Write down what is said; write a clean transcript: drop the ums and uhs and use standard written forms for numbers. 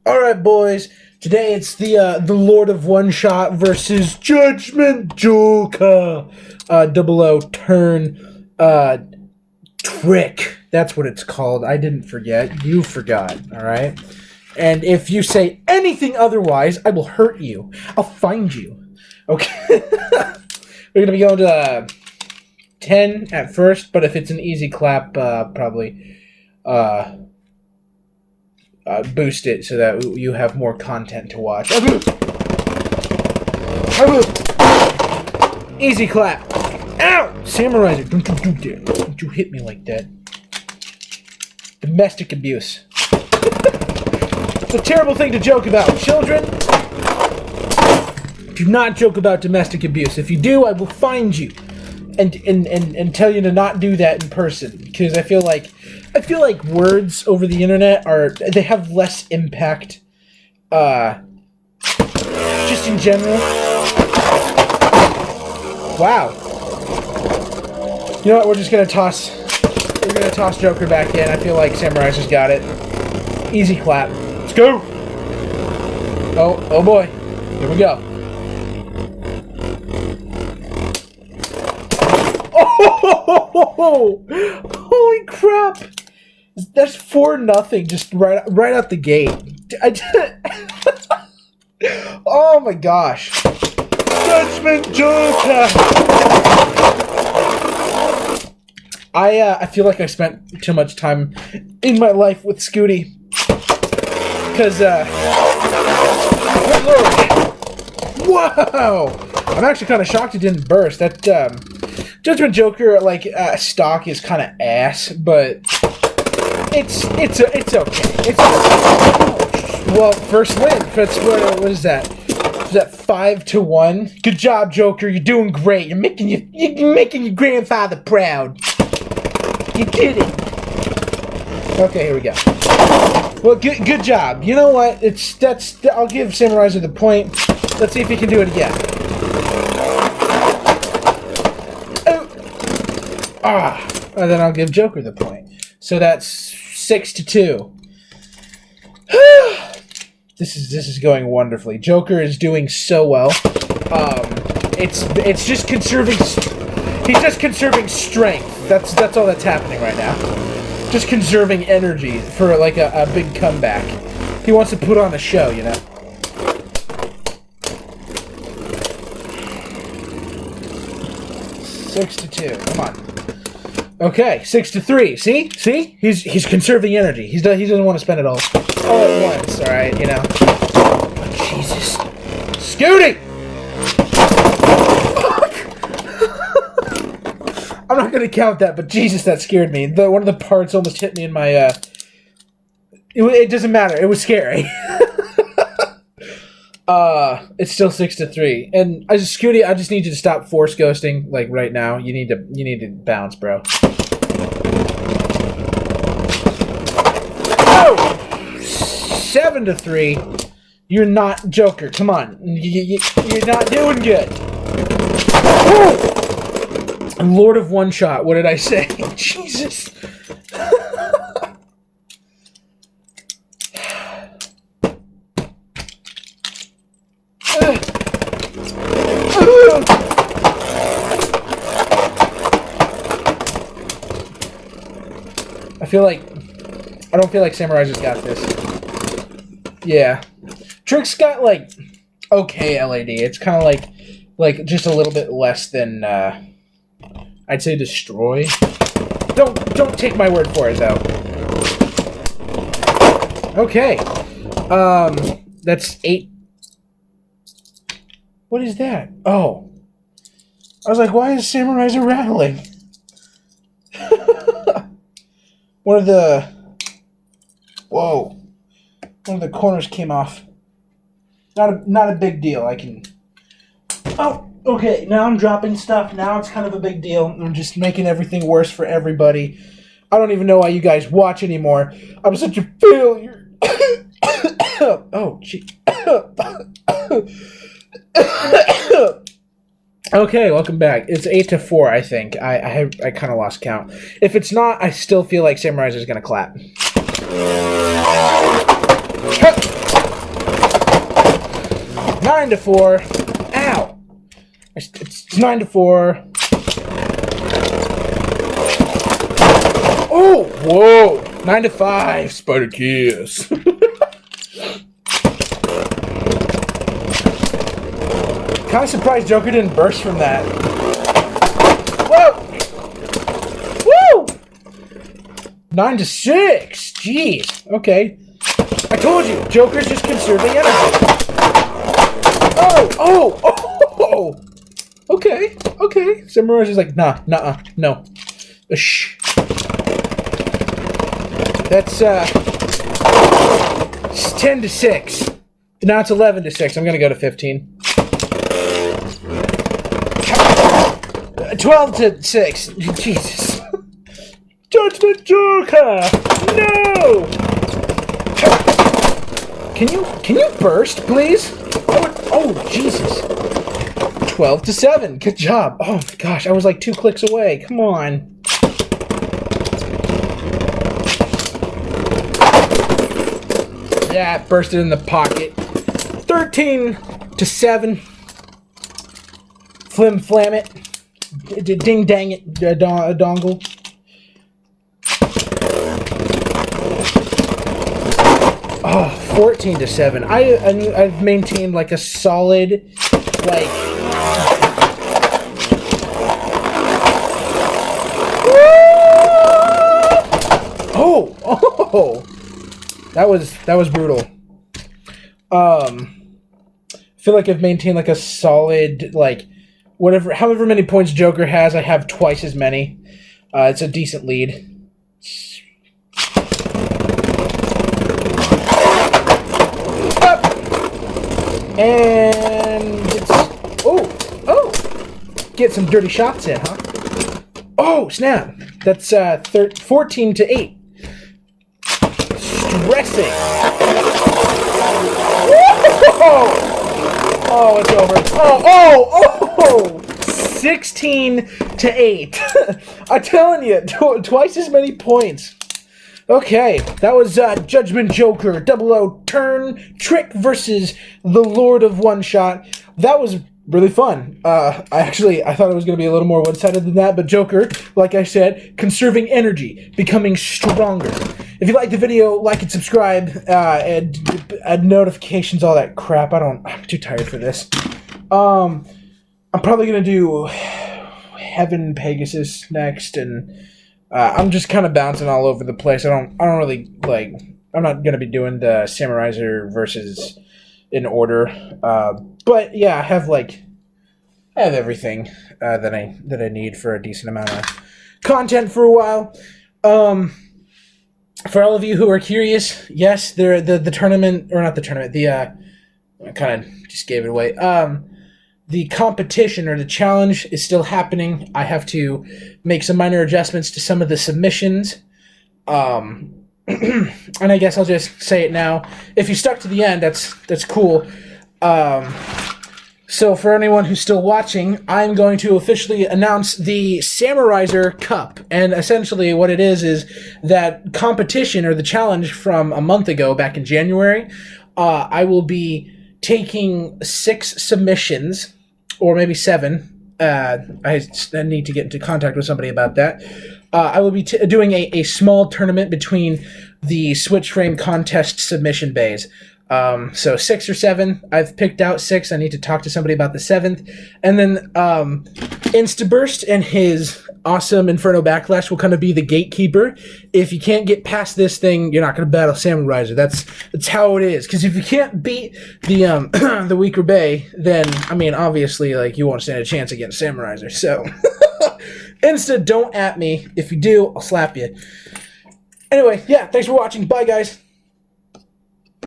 All right, boys. Today it's the Lord of One Shot versus Judgement Joker. 00 turn trick. That's what it's called. I didn't forget. You forgot. All right. And if you say anything otherwise, I will hurt you. I'll find you. Okay. We're gonna be going to 10 at first, but if it's an easy clap, probably boost it so that you have more content to watch. Easy clap. Ow! Samuraizro, don't you do that. Don't you hit me like that. Domestic abuse. It's a terrible thing to joke about. Children, do not joke about domestic abuse. If you do, I will find you and tell you to not do that in person, because I feel like words over the internet they have less impact just in general. Wow. You know what, we're gonna toss Joker back in. I feel like Samuraizro's got it. Easy clap. Let's go. Oh boy. Here we go. Oh, holy crap! That's 4-0, just right out the gate. Oh my gosh! Judgement Joker. I feel like I spent too much time in my life with Scooty, because good lord! Wow! I'm actually kind of shocked it didn't burst. That Judgement Joker stock is kind of ass, but it's okay. It's okay. Well, first win. That's what is that? Is that 5-1? Good job, Joker. You're doing great. You're making your grandfather proud. You did it. Okay, here we go. Well, good job. You know what? I'll give Samuraizro the point. Let's see if he can do it again. And then I'll give Joker the point. So that's 6-2. This is going wonderfully. Joker is doing so well. It's just conserving. He's just conserving strength. That's all that's happening right now. Just conserving energy for like a big comeback. He wants to put on a show, you know. Six to 2. Come on. Okay, 6-3. See? He's conserving energy. He doesn't want to spend it all at once. All right, you know. Oh, Jesus, Scooty! I'm not gonna count that, but Jesus, that scared me. One of the parts almost hit me in my. It doesn't matter. It was scary. It's still 6-3, and Scooty, I just need you to stop force ghosting like right now. You need to bounce, bro. Oh! 7-3. You're not Joker. Come on, you're not doing good. Woo! Lord of One Shot. What did I say? Jesus. I don't feel like Samuraizro's got this. Yeah. Trick's got like okay LAD. It's kind of like just a little bit less than I'd say destroy. Don't take my word for it though. Okay. That's 8. What is that? Oh. I was like, why is Samuraizro rattling? One of the corners came off. Not a big deal. I can. Oh, okay. Now I'm dropping stuff. Now it's kind of a big deal. I'm just making everything worse for everybody. I don't even know why you guys watch anymore. I'm such a failure. Oh, gee. Okay, welcome back. It's 8-4, I think. I kind of lost count. If it's not, I still feel like Samuraizro is gonna clap. 9-4. Ow. It's 9-4. Oh, whoa. 9-5. Spider Kiss. Kind of surprised Joker didn't burst from that. Whoa! Woo! 9-6. Jeez. Okay. I told you, Joker's just conserving energy. Oh! Okay. Samuraizro's like, nah, no. Shh. That's, it's 10-6. Now it's 11-6. I'm gonna go to 15. 12-6. Jesus. Judgement Joker! No! Can you burst, please? Oh, Jesus. 12-7. Good job. Oh, gosh. I was like 2 clicks away. Come on. Yeah, bursted in the pocket. 13-7. Flim flam it. Ding dang it, dongle. Oh, 14-7. I've maintained like a solid, like. Oh, that was brutal. I feel like I've maintained like a solid, like, however many points Joker has, I have twice as many. It's a decent lead. Up. And it's, oh, get some dirty shots in, huh? Oh, snap. That's 14-8. Stressing. Whoa! Oh, it's over. Oh! 16-8. I'm telling you, twice as many points. Okay, that was Judgement Joker 00 turn trick versus the Lord of One Shot. That was really fun. I thought it was going to be a little more one-sided than that, but Joker, like I said, conserving energy, becoming stronger. If you like the video, like and subscribe, and add notifications, all that crap. I'm too tired for this. I'm probably going to do Heaven Pegasus next, and I'm just kind of bouncing all over the place. I don't really, like, I'm not going to be doing the Samuraizro versus in order. But yeah, I have everything that I need for a decent amount of content for a while. For all of you who are curious, yes, the tournament, or not the tournament, I kind of just gave it away. The competition or the challenge is still happening. I have to make some minor adjustments to some of the submissions. And I guess I'll just say it now. If you stuck to the end, that's cool. So for anyone who's still watching, I'm going to officially announce the Samuraizro Cup. And essentially what it is that competition or the challenge from a month ago, back in January. I will be taking 6 submissions, or maybe 7. I need to get into contact with somebody about that. I will be doing a small tournament between the switchframe contest submission bays. So 6 or 7. I've picked out 6. I need to talk to somebody about the 7th. And then Instaburst and his awesome Inferno Backlash will kind of be the gatekeeper. If you can't get past this thing, you're not going to battle Samuraizro. That's how it is. Because if you can't beat the the weaker bay, then, I mean, obviously, like, you won't stand a chance against Samuraizro. So, Insta, don't at me. If you do, I'll slap you. Anyway, yeah, thanks for watching. Bye, guys.